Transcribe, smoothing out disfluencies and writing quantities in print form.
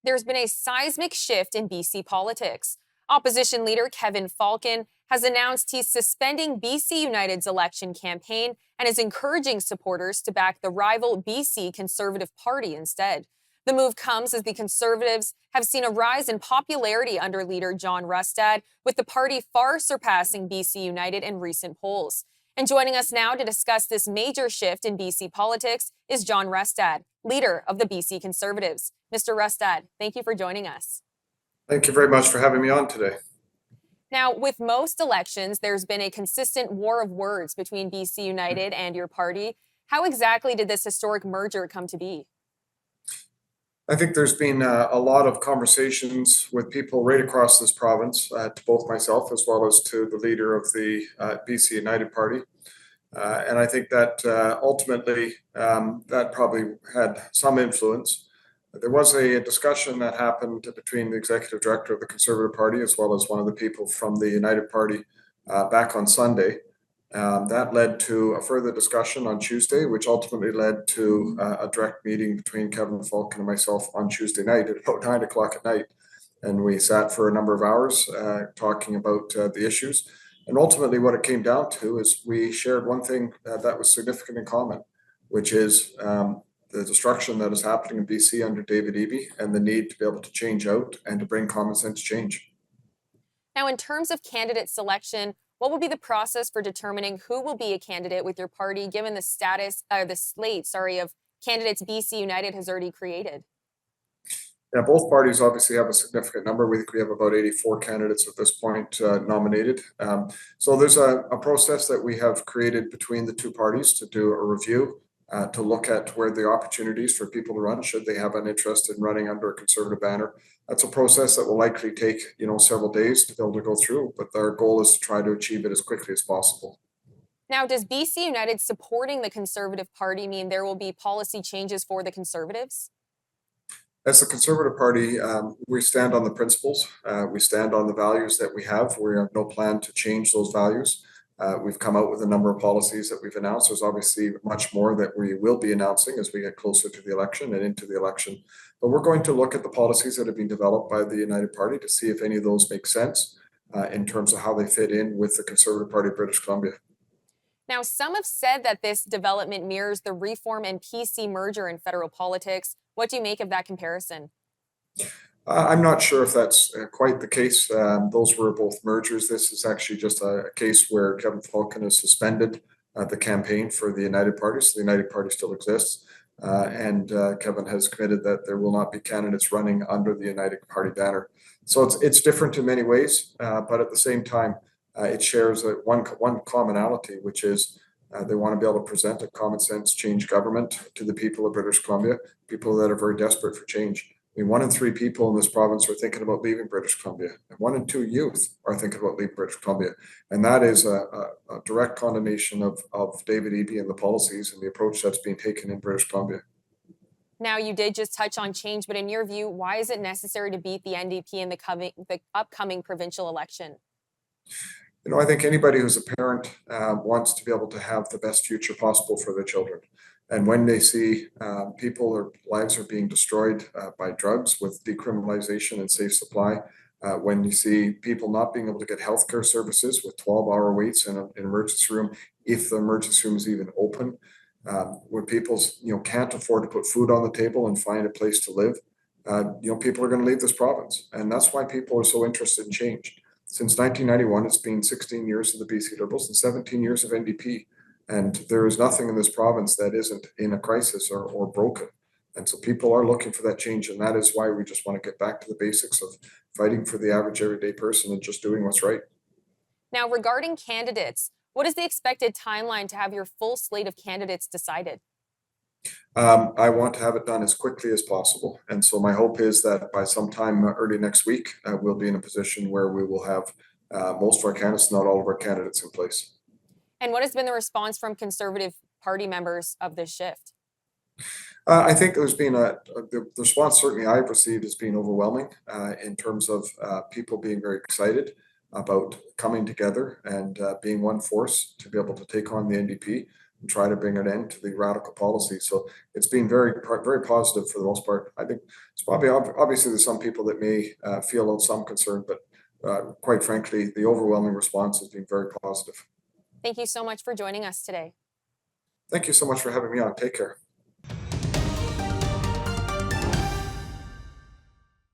There's been a seismic shift in BC politics. Opposition leader Kevin Falcon has announced he's suspending BC United's election campaign and is encouraging supporters to back the rival BC Conservative Party instead. The move comes as the Conservatives have seen a rise in popularity under leader John Rustad, with the party far surpassing BC United in recent polls. And joining us now to discuss this major shift in BC politics is John Rustad, leader of the BC Conservatives. Mr. Rustad, thank you for joining us. Thank you very much for having me on today. Now, with most elections, there's been a consistent war of words between BC United and your party. How exactly did this historic merger come to be? I think there's been a lot of conversations with people right across this province, to both myself as well as to the leader of the BC United Party. And I think that ultimately that probably had some influence. There was a discussion that happened between the executive director of the Conservative Party as well as one of the people from the United Party back on Sunday. That led to a further discussion on Tuesday, which ultimately led to a direct meeting between Kevin Falcon and myself on Tuesday night at about 9 o'clock at night. And we sat for a number of hours talking about the issues. And ultimately, what it came down to is we shared one thing that was significant in common, which is the destruction that is happening in BC under David Eby and the need to be able to change out and to bring common sense change. Now, in terms of candidate selection, what will be the process for determining who will be a candidate with your party, given the slate of candidates BC United has already created? Yeah, both parties obviously have a significant number. We think we have about 84 candidates at this point nominated. So there's a process that we have created between the two parties to do a review, to look at where the opportunities for people to run, should they have an interest in running under a Conservative banner. That's a process that will likely take, several days to be able to go through, but our goal is to try to achieve it as quickly as possible. Now, does BC United supporting the Conservative Party mean there will be policy changes for the Conservatives? As the Conservative Party, we stand on the principles. We stand on the values that we have. We have no plan to change those values. We've come out with a number of policies that we've announced. There's obviously much more that we will be announcing as we get closer to the election and into the election. But we're going to look at the policies that have been developed by the United Party to see if any of those make sense in terms of how they fit in with the Conservative Party of British Columbia. Now, some have said that this development mirrors the Reform and PC merger in federal politics. What do you make of that comparison? I'm not sure if that's quite the case. Those were both mergers. This is actually just a case where Kevin Falcon has suspended the campaign for the United Party. So the United Party still exists. And Kevin has committed that there will not be candidates running under the United Party banner. So it's different in many ways, but at the same time, it shares one commonality, which is they want to be able to present a common sense change government to the people of British Columbia, people that are very desperate for change. I mean, 1 in 3 people in this province are thinking about leaving British Columbia, and 1 in 2 youth are thinking about leaving British Columbia. And that is a direct condemnation of David Eby and the policies and the approach that's being taken in British Columbia. Now, you did just touch on change, but in your view, why is it necessary to beat the NDP in the upcoming provincial election? I think anybody who's a parent wants to be able to have the best future possible for their children. And when they see people or lives are being destroyed by drugs with decriminalization and safe supply, when you see people not being able to get healthcare services with 12-hour waits in an emergency room, if the emergency room is even open, when people can't afford to put food on the table and find a place to live, people are going to leave this province. And that's why people are so interested in change. Since 1991, it's been 16 years of the BC Liberals and 17 years of NDP. And there is nothing in this province that isn't in a crisis or broken. And so people are looking for that change. And that is why we just want to get back to the basics of fighting for the average everyday person and just doing what's right. Now, regarding candidates, what is the expected timeline to have your full slate of candidates decided? I want to have it done as quickly as possible. And so my hope is that by sometime early next week, we'll be in a position where we will have most of our candidates, not all of our candidates in place. And what has been the response from Conservative Party members of this shift? I think there's been the response certainly I've received has been overwhelming in terms of people being very excited about coming together and being one force to be able to take on the NDP. and try to bring an end to the radical policy. So it's been very positive for the most part. I think it's probably obviously there's some people that may feel some concern, but quite frankly, the overwhelming response has been very positive. Thank you so much for joining us today. Thank you so much for having me on. Take care.